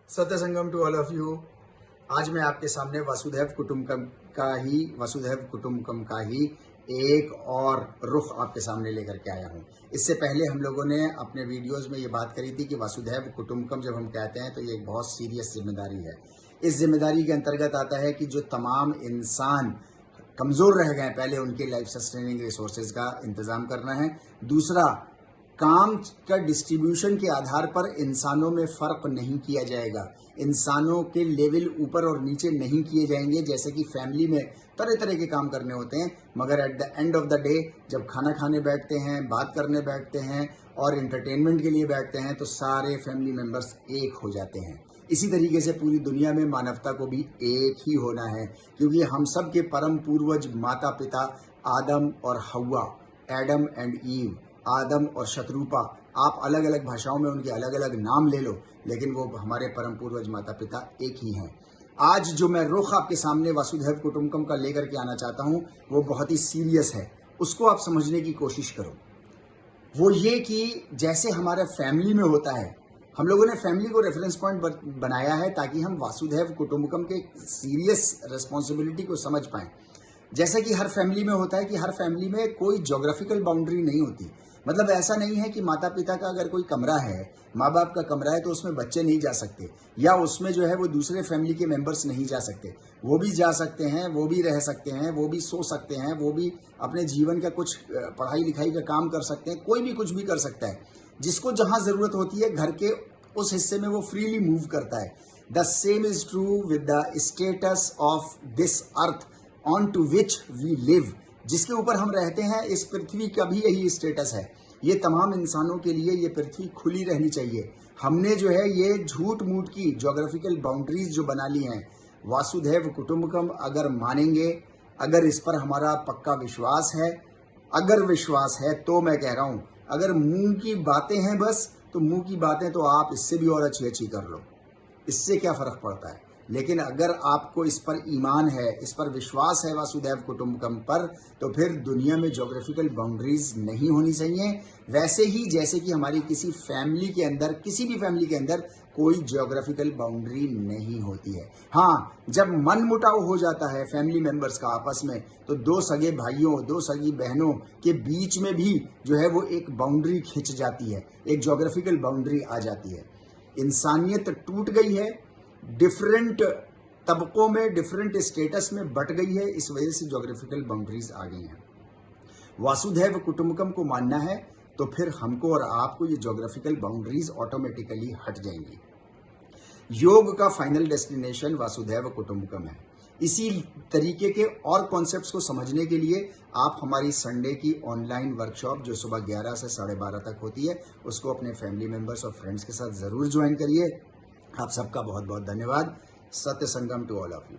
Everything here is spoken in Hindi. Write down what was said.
सत्य संगम टू ऑल ऑफ यू। आज मैं आपके सामने वसुधैव कुटुंबकम का ही एक और रुख आपके सामने लेकर के आया हूं। इससे पहले हम लोगों ने अपने वीडियोस में ये बात करी थी कि वसुधैव कुटुंबकम जब हम कहते हैं तो ये एक बहुत सीरियस जिम्मेदारी है। इस जिम्मेदारी के अंतर्गत आता है कि जो तमाम इंसान कमजोर रह गए, पहले उनके लाइफ सस्टेनिंग रिसोर्सेज का इंतजाम करना है। दूसरा, काम का डिस्ट्रीब्यूशन के आधार पर इंसानों में फर्क नहीं किया जाएगा। इंसानों के लेवल ऊपर और नीचे नहीं किए जाएंगे। जैसे कि फैमिली में तरह तरह के काम करने होते हैं, मगर at the end of the day जब खाना खाने बैठते हैं, बात करने बैठते हैं और एंटरटेनमेंट के लिए बैठते हैं तो सारे फैमिली मेंबर्स एक हो जाते हैं। इसी तरीके से पूरी दुनिया में मानवता को भी एक ही होना है, क्योंकि हम सब के परम पूर्वज माता पिता आदम और हव्वा, एडम एंड ईव, आदम और शत्रुपा, आप अलग अलग भाषाओं में उनके अलग अलग नाम ले लो, लेकिन वो हमारे परम पूर्वज माता पिता एक ही हैं। आज जो मैं रुख आपके सामने वसुधैव कुटुंबकम का लेकर के आना चाहता हूँ वो बहुत ही सीरियस है। उसको आप समझने की कोशिश करो। वो ये कि जैसे हमारे फैमिली में होता है, हम लोगों ने फैमिली को रेफरेंस पॉइंट बनाया है ताकि हम वसुधैव कुटुंबकम के सीरियस रिस्पॉन्सिबिलिटी को समझ पाएं। जैसा कि हर फैमिली में होता है कि हर फैमिली में कोई ज्योग्राफिकल बाउंड्री नहीं होती। मतलब ऐसा नहीं है कि माता पिता का अगर कोई कमरा है, माँ बाप का कमरा है, तो उसमें बच्चे नहीं जा सकते, या उसमें जो है वो दूसरे फैमिली के मेंबर्स नहीं जा सकते। वो भी जा सकते हैं, वो भी रह सकते हैं, वो भी सो सकते हैं, वो भी अपने जीवन का कुछ पढ़ाई लिखाई का काम कर सकते हैं, कोई भी कुछ भी कर सकता है। जिसको जहाँ जरूरत होती है घर के उस हिस्से में वो फ्रीली मूव करता है। The same is true with the status of this earth on to which we live. जिसके ऊपर हम रहते हैं, इस पृथ्वी का भी यही स्टेटस है। ये तमाम इंसानों के लिए ये पृथ्वी खुली रहनी चाहिए। हमने जो है ये झूठ मूठ की ज्योग्राफिकल बाउंड्रीज जो बना ली हैं, वासुधैव कुटुंबकम अगर मानेंगे, अगर इस पर हमारा पक्का विश्वास है, अगर विश्वास है तो मैं कह रहा हूं, अगर मुंह की बातें हैं बस, तो मुंह की बातें तो आप इससे भी और अच्छी अच्छी कर लो, इससे क्या फर्क पड़ता है। लेकिन अगर आपको इस पर ईमान है, इस पर विश्वास है वसुधैव कुटुंबकम पर, तो फिर दुनिया में ज्योग्राफिकल बाउंड्रीज नहीं होनी चाहिए। वैसे ही जैसे कि हमारी किसी फैमिली के अंदर, किसी भी फैमिली के अंदर कोई ज्योग्राफिकल बाउंड्री नहीं होती है। हाँ, जब मन मुटाव हो जाता है फैमिली मेंबर्स का आपस में, तो दो सगे भाइयों, दो सगी बहनों के बीच में भी जो है वो एक बाउंड्री खिंच जाती है, एक ज्योग्राफिकल बाउंड्री आ जाती है। इंसानियत टूट गई है, डिफरेंट तबकों में, डिफरेंट स्टेटस में बट गई है, इस वजह से ज्योग्राफिकल बाउंड्रीज आ गई हैं। वासुधैव कुटुंबकम को मानना है तो फिर हमको और आपको ये ज्योग्राफिकल बाउंड्रीज ऑटोमेटिकली हट जाएंगी। योग का फाइनल डेस्टिनेशन वासुधैव कुटुंबकम है। इसी तरीके के और कॉन्सेप्ट्स को समझने के लिए आप हमारी संडे की ऑनलाइन वर्कशॉप जो सुबह 11 से 12:30 तक होती है, उसको अपने फैमिली मेंबर्स और फ्रेंड्स के साथ जरूर ज्वाइन करिए। आप सबका बहुत बहुत धन्यवाद। सत्य संगम टू ऑल ऑफ यू।